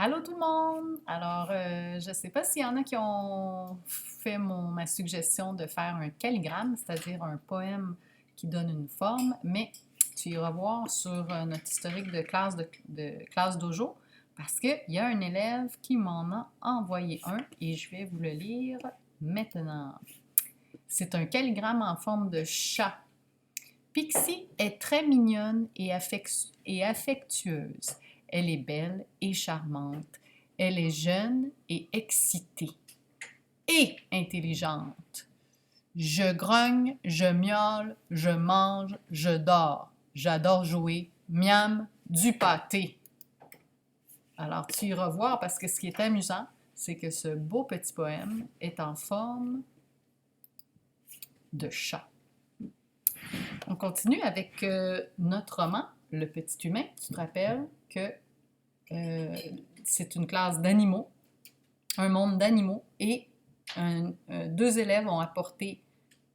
Allô tout le monde! Alors, je ne sais pas s'il y en a qui ont fait ma suggestion de faire un calligramme, c'est-à-dire un poème qui donne une forme, mais tu iras voir sur notre historique de classe dojo parce qu'il y a un élève qui m'en a envoyé un et je vais vous le lire maintenant. C'est un calligramme en forme de chat. Pixie est très mignonne et affectueuse. Elle est belle et charmante. Elle est jeune et excitée. Et intelligente. Je grogne, je miaule, je mange, je dors. J'adore jouer. Miam, du pâté. Alors, tu iras voir parce que ce qui est amusant, c'est que ce beau petit poème est en forme de chat. On continue avec notre roman, Le Petit Humain. Tu te rappelles que c'est une classe d'animaux, un monde d'animaux, et deux élèves ont apporté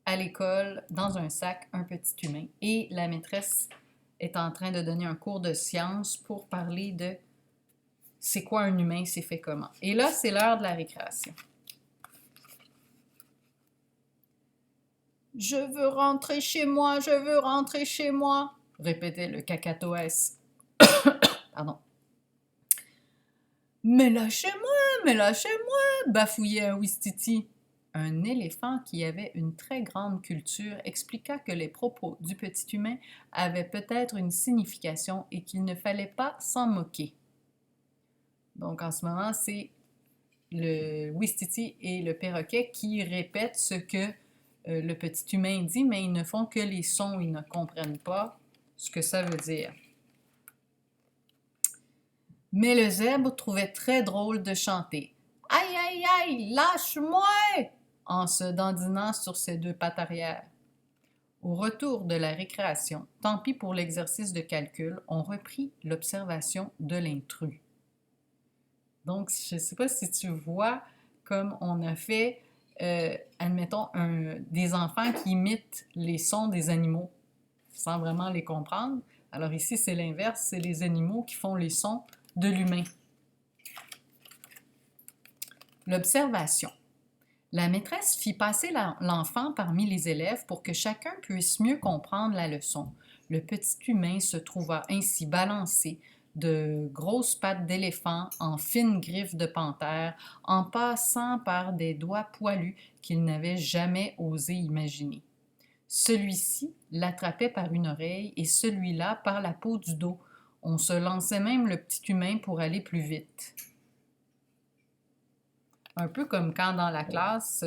à l'école, dans un sac, un petit humain. Et la maîtresse est en train de donner un cours de sciences pour parler de c'est quoi un humain, c'est fait comment. Et là, c'est l'heure de la récréation. Je veux rentrer chez moi, je veux rentrer chez moi, répétait le cacatoès. Pardon. Mais lâchez-moi, bafouillait un Ouistiti. Un éléphant qui avait une très grande culture expliqua que les propos du petit humain avaient peut-être une signification et qu'il ne fallait pas s'en moquer. Donc en ce moment, c'est le Ouistiti et le perroquet qui répètent ce que le petit humain dit, mais ils ne font que les sons, ils ne comprennent pas ce que ça veut dire. Mais le zèbre trouvait très drôle de chanter « Aïe, aïe, aïe, lâche-moi » en se dandinant sur ses deux pattes arrière. Au retour de la récréation, tant pis pour l'exercice de calcul, on reprit l'observation de l'intrus. Donc, je ne sais pas si tu vois comme on a fait, admettons, des enfants qui imitent les sons des animaux sans vraiment les comprendre. Alors ici, c'est l'inverse, c'est les animaux qui font les sons de l'humain. L'observation. La maîtresse fit passer l'enfant parmi les élèves pour que chacun puisse mieux comprendre la leçon. Le petit humain se trouva ainsi balancé de grosses pattes d'éléphant en fines griffes de panthère, en passant par des doigts poilus qu'il n'avait jamais osé imaginer. Celui-ci l'attrapait par une oreille et celui-là par la peau du dos. On se lançait même le petit humain pour aller plus vite. Un peu comme quand dans la classe,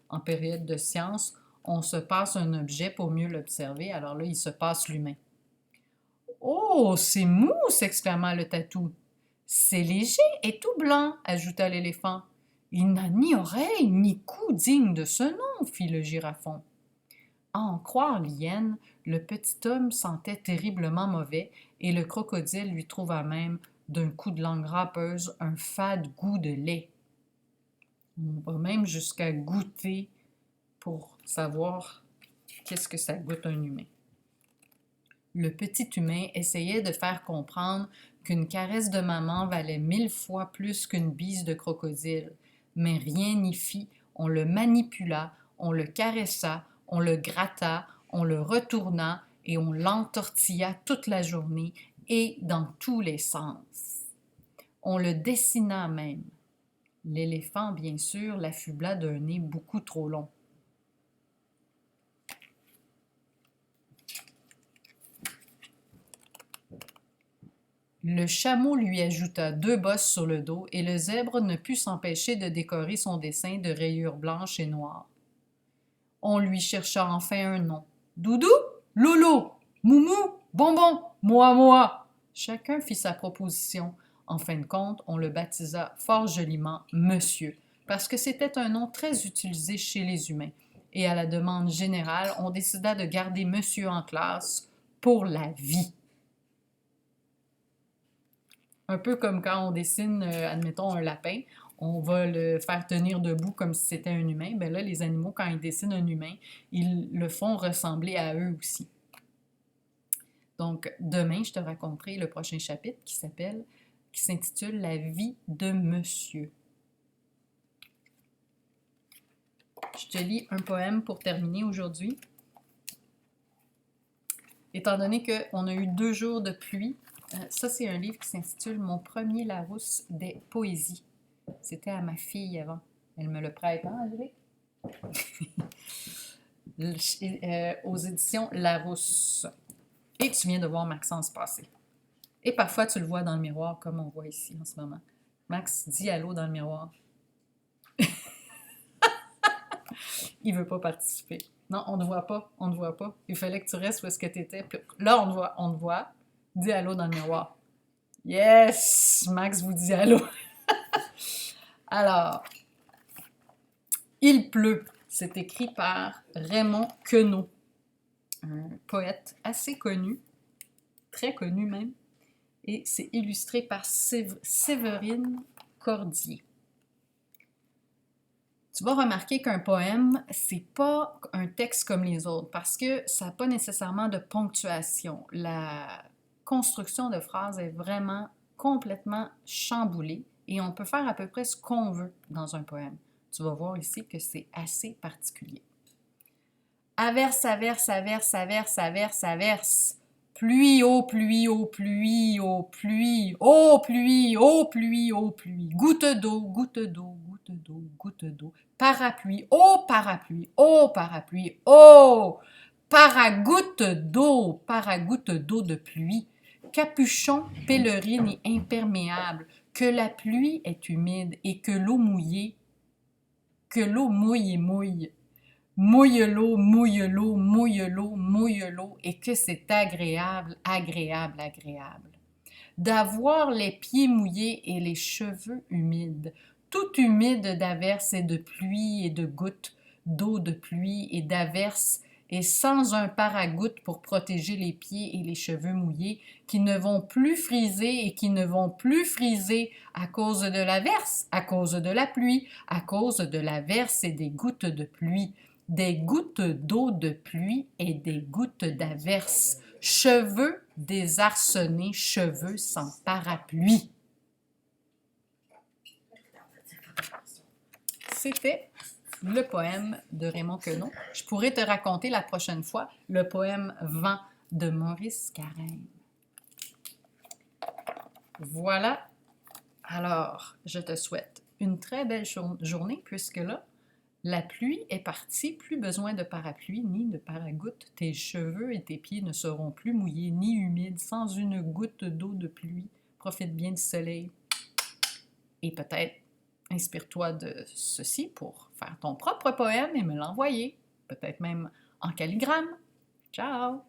en période de sciences, on se passe un objet pour mieux l'observer. Alors là, il se passe l'humain. Oh, c'est mou, s'exclama le tatou. C'est léger et tout blanc, ajouta l'éléphant. Il n'a ni oreille ni cou digne de ce nom, fit le girafon. À en croire l'hyène, le petit homme sentait terriblement mauvais et le crocodile lui trouva même, d'un coup de langue râpeuse, un fade goût de lait. On va même jusqu'à goûter pour savoir qu'est-ce que ça goûte un humain. Le petit humain essayait de faire comprendre qu'une caresse de maman valait 1000 fois plus qu'une bise de crocodile, mais rien n'y fit. On le manipula, on le caressa, on le gratta, on le retourna et on l'entortilla toute la journée et dans tous les sens. On le dessina même. L'éléphant, bien sûr, l'affubla d'un nez beaucoup trop long. Le chameau lui ajouta 2 bosses sur le dos et le zèbre ne put s'empêcher de décorer son dessin de rayures blanches et noires. On lui chercha enfin un nom. Doudou, Lolo, Moumou, Bonbon, Moa. Chacun fit sa proposition. En fin de compte, on le baptisa fort joliment Monsieur, parce que c'était un nom très utilisé chez les humains. Et à la demande générale, on décida de garder Monsieur en classe pour la vie. Un peu comme quand on dessine, admettons, un lapin, on va le faire tenir debout comme si c'était un humain. Bien là, les animaux, quand ils dessinent un humain, ils le font ressembler à eux aussi. Donc, demain, je te raconterai le prochain chapitre qui s'appelle qui s'intitule « La vie de monsieur ». Je te lis un poème pour terminer aujourd'hui. Étant donné qu'on a eu 2 jours de pluie, ça c'est un livre qui s'intitule « Mon premier Larousse des poésies ». C'était à ma fille avant. Elle me le prête, hein, Angélique? Aux éditions Larousse. Et tu viens de voir Maxence passer. Et parfois, tu le vois dans le miroir, comme on voit ici en ce moment. Max, dis allô dans le miroir. Il ne veut pas participer. Non, on ne te voit pas, on ne te voit pas. Il fallait que tu restes où est-ce que tu étais. Là, on te voit. Dis allô dans le miroir. Yes! Max vous dit allô. Alors, Il pleut. C'est écrit par Raymond Queneau, un poète assez connu, très connu même, et c'est illustré par Séverine Cordier. Tu vas remarquer qu'un poème, c'est pas un texte comme les autres parce que ça n'a pas nécessairement de ponctuation. La construction de phrases est vraiment complètement chamboulée et on peut faire à peu près ce qu'on veut dans un poème. Tu vas voir ici que c'est assez particulier. Averse, averse, averse, averse, averse, averse. Pluie, ô pluie, ô pluie, ô pluie, ô pluie, ô pluie, ô pluie. Goutte d'eau, goutte d'eau, goutte d'eau, goutte d'eau. Parapluie, ô parapluie, ô parapluie, ô paragoutte d'eau de pluie. Capuchon, pèlerine et imperméable, que la pluie est humide et que l'eau mouillée, que l'eau mouille et mouille. Mouille l'eau, mouille l'eau, mouille l'eau, mouille l'eau, et que c'est agréable, agréable, agréable. D'avoir les pieds mouillés et les cheveux humides, tout humide d'averses et de pluie et de gouttes, d'eau de pluie et d'averses, et sans un paragoutte pour protéger les pieds et les cheveux mouillés, qui ne vont plus friser et qui ne vont plus friser à cause de l'averse, à cause de la pluie, à cause de l'averse et des gouttes de pluie. Des gouttes d'eau de pluie et des gouttes d'averse, cheveux désarçonnés, cheveux sans parapluie. C'était le poème de Raymond Queneau. Je pourrais te raconter la prochaine fois le poème « Vent » de Maurice Carême. Voilà. Alors, je te souhaite une très belle journée puisque là, la pluie est partie, plus besoin de parapluie ni de paragoutte. Tes cheveux et tes pieds ne seront plus mouillés ni humides sans une goutte d'eau de pluie. Profite bien du soleil. Et peut-être inspire-toi de ceci pour faire ton propre poème et me l'envoyer. Peut-être même en calligramme. Ciao!